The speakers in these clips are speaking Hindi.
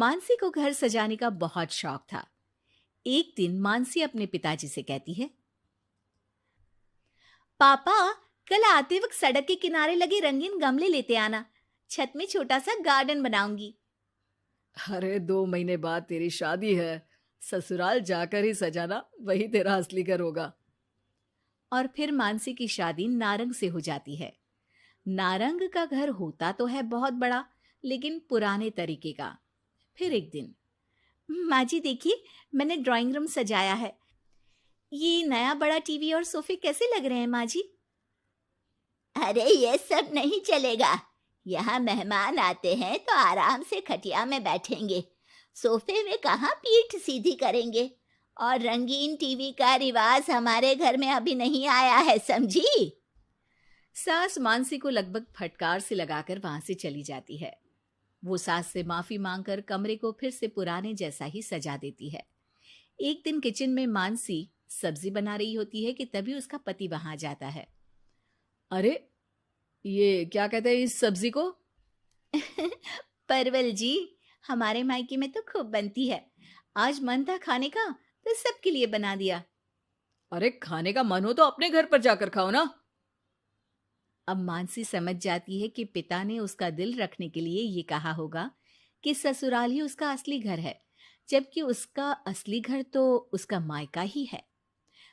मानसी को घर सजाने का बहुत शौक था। एक दिन मानसी अपने पिताजी से कहती है, पापा, कल आते वक्त सड़क के किनारे लगे रंगीन गमले लेते आना। छत में छोटा सा गार्डन बनाऊंगी। अरे 2 महीने बाद तेरी शादी है, ससुराल जाकर ही सजाना, वही तेरा असली घर होगा। और फिर मानसी की शादी नारंग से हो जाती है। नारंग का घर होता तो है बहुत बड़ा, लेकिन पुराने तरीके का। फिर एक दिन, माँ जी देखिए, मैंने ड्राइंग रूम सजाया है। ये नया बड़ा टीवी और सोफे कैसे लग रहे हैं माँ जी? अरे ये सब नहीं चलेगा। यहाँ मेहमान आते हैं तो आराम से खटिया में बैठेंगे, सोफे में कहाँ पीठ सीधी करेंगे। और रंगीन टीवी का रिवाज हमारे घर में अभी नहीं आया है, समझी? सास मानसी को लगभग फटकार से लगाकर वहां से चली जाती है। वो सास से माफी मांगकर कमरे को फिर से पुराने जैसा ही सजा देती है। एक दिन किचन में मानसी सब्जी बना रही होती है कि तभी उसका पति वहां जाता है। अरे ये क्या कहते हैं इस सब्जी को? परवल जी, हमारे मायके में तो खूब बनती है। आज मन था खाने का तो सबके लिए बना दिया। अरे खाने का मन हो तो अपने घर पर जाकर खाओ ना। अब मानसी समझ जाती है कि पिता ने उसका दिल रखने के लिए ये कहा होगा कि ससुराल ही उसका असली घर है, जबकि उसका असली घर तो उसका मायका ही है।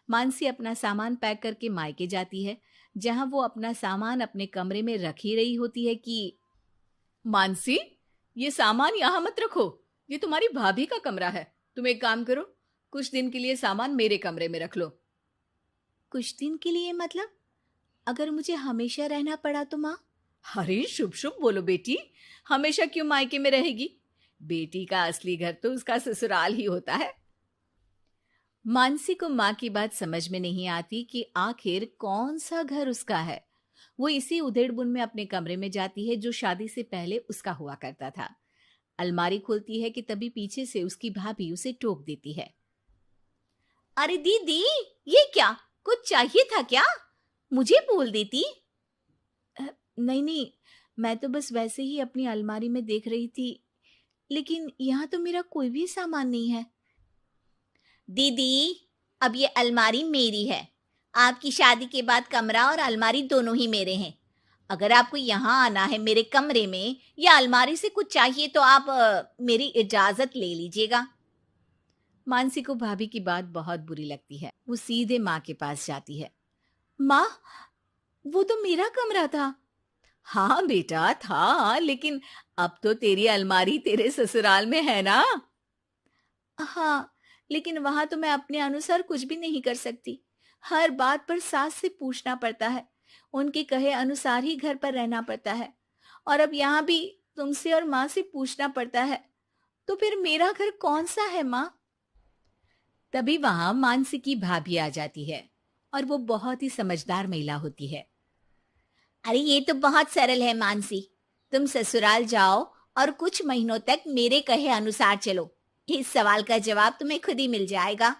मानसी अपना सामान पैक करके मायके जाती है, जहां वो अपना सामान अपने कमरे में रख ही रही होती है कि मानसी, ये सामान यहाँ मत रखो, ये तुम्हारी भाभी का कमरा है। तुम एक काम करो, कुछ दिन के लिए सामान मेरे कमरे में रख लो। कुछ दिन के लिए मतलब? अगर मुझे हमेशा रहना पड़ा तो माँ? अरे शुभ शुभ बोलो बेटी, हमेशा क्यों मायके में रहेगी? बेटी का असली घर तो उसका ससुराल ही होता है। मानसी को माँ की बात समझ में नहीं आती कि आखिर कौन सा घर उसका है। वो इसी उधेड़-बुन में अपने कमरे में जाती है जो शादी से पहले उसका हुआ करता था। अलमारी खोलती है कि तभी पीछे से उसकी भाभी उसे टोक देती है। अरे दीदी, ये क्या? कुछ चाहिए था क्या? मुझे बोल देती। नहीं नहीं, मैं तो बस वैसे ही अपनी अलमारी में देख रही थी, लेकिन यहाँ तो मेरा कोई भी सामान नहीं है। दीदी, अब ये अलमारी मेरी है। आपकी शादी के बाद कमरा और अलमारी दोनों ही मेरे हैं। अगर आपको यहाँ आना है मेरे कमरे में या अलमारी से कुछ चाहिए तो आप मेरी इजाजत ले लीजिएगा। मानसी को भाभी की बात बहुत बुरी लगती है। वो सीधे माँ के पास जाती है। माँ, वो तो मेरा कमरा था। हाँ बेटा था, लेकिन अब तो तेरी अलमारी तेरे ससुराल में है ना। हाँ, लेकिन वहां तो मैं अपने अनुसार कुछ भी नहीं कर सकती। हर बात पर सास से पूछना पड़ता है। उनके कहे अनुसार ही घर पर रहना पड़ता है। और अब यहाँ भी तुमसे और माँ से पूछना पड़ता है। तो फिर मेरा घर कौन सा है माँ? तभी वहां मानसी की भाभी आ जाती है और वो बहुत ही समझदार महिला होती है। अरे ये तो बहुत सरल है मानसी। तुम ससुराल जाओ और कुछ महीनों तक मेरे कहे अनुसार चलो। इस सवाल का जवाब तुम्हें खुद ही मिल जाएगा।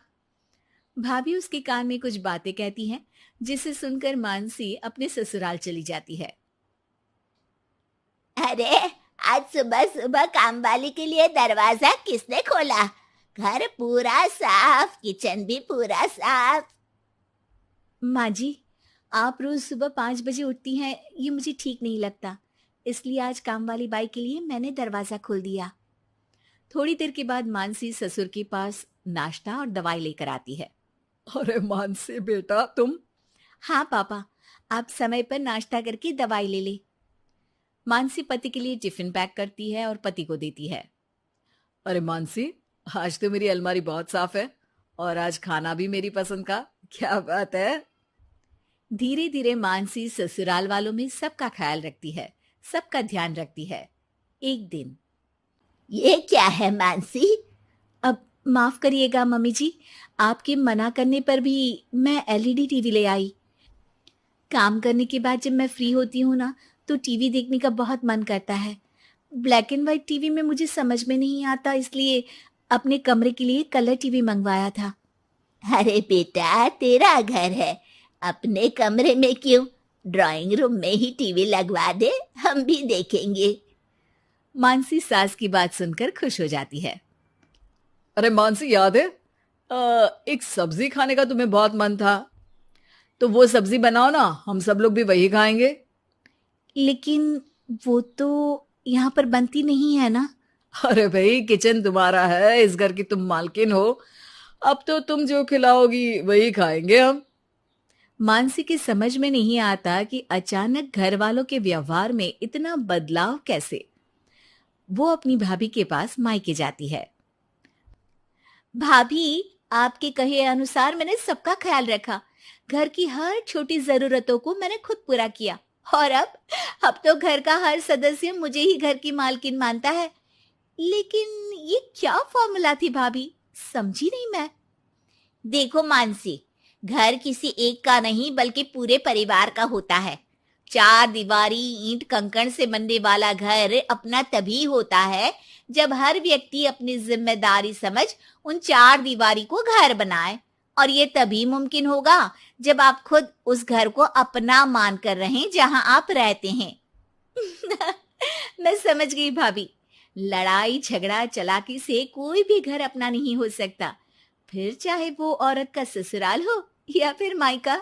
भाभी उसके कान में कुछ बातें कहती हैं, जिसे सुनकर मानसी अपने ससुराल चली जाती है। अरे आज सुबह सुबह काम वाली के लिए दरवाजा किसने खोला? घर पूरा साफ, किचन भी पूरा साफ। माँ जी, आप रोज सुबह 5 बजे उठती हैं, ये मुझे ठीक नहीं लगता। इसलिए आज काम वाली बाई के लिए मैंने दरवाजा खोल दिया। थोड़ी देर के बाद मानसी ससुर के पास नाश्ता और दवाई लेकर आती है। अरे मानसी बेटा तुम। हाँ पापा, आप समय पर नाश्ता करके दवाई ले ले। मानसी पति के लिए टिफिन पैक करती है और पति को देती है। अरे मानसी, आज तो मेरी अलमारी बहुत साफ है और आज खाना भी मेरी पसंद का। क्या बात है। धीरे धीरे मानसी ससुराल वालों में सबका ख्याल रखती है, सबका ध्यान रखती है। एक दिन, ये क्या है मानसी? अब माफ करिएगा मम्मी जी, आपके मना करने पर भी मैं एलईडी टीवी ले आई। काम करने के बाद जब मैं फ्री होती हूँ ना, तो टीवी देखने का बहुत मन करता है। ब्लैक एंड व्हाइट टीवी में मुझे समझ में नहीं आता, इसलिए अपने कमरे के लिए कलर टीवी मंगवाया था। अरे बेटा, तेरा घर है, अपने कमरे में क्यों? ड्राइंग रूम में ही टीवी लगवा दे, हम भी देखेंगे। मानसी सास की बात सुनकर खुश हो जाती है। अरे मानसी, याद है एक सब्जी खाने का तुम्हें बहुत मन था, तो वो सब्जी बनाओ ना, हम सब लोग भी वही खाएंगे। लेकिन वो तो यहाँ पर बनती नहीं है ना। अरे भाई, किचन तुम्हारा है, इस घर की तुम मालकिन हो, अब तो तुम जो खिलाओगी वही खाएंगे हम। मानसी की समझ में नहीं आता कि अचानक घर वालों के व्यवहार में इतना बदलाव कैसे। वो अपनी भाभी के पास मायके जाती है। भाभी, आपके कहे अनुसार मैंने सबका ख्याल रखा। घर की हर छोटी जरूरतों को मैंने खुद पूरा किया। और अब तो घर का हर सदस्य मुझे ही घर की मालकिन मानता है। लेकिन ये क्या फॉर्मूला थी भाभी, समझी नहीं मैं। देखो मानसी, घर किसी एक का नहीं बल्कि पूरे परिवार का होता है। चार दीवारी ईंट कंकड़ से बनने वाला घर अपना तभी होता है जब हर व्यक्ति अपनी जिम्मेदारी समझ उन चार दीवारी को घर बनाए। और ये तभी मुमकिन होगा जब आप खुद उस घर को अपना मान कर रहें जहां आप रहते हैं। मैं समझ गई भाभी। लड़ाई झगड़ा चालाकी से कोई भी घर अपना नहीं हो सकता, फिर चाहे वो औरत का ससुराल हो या फिर मायका।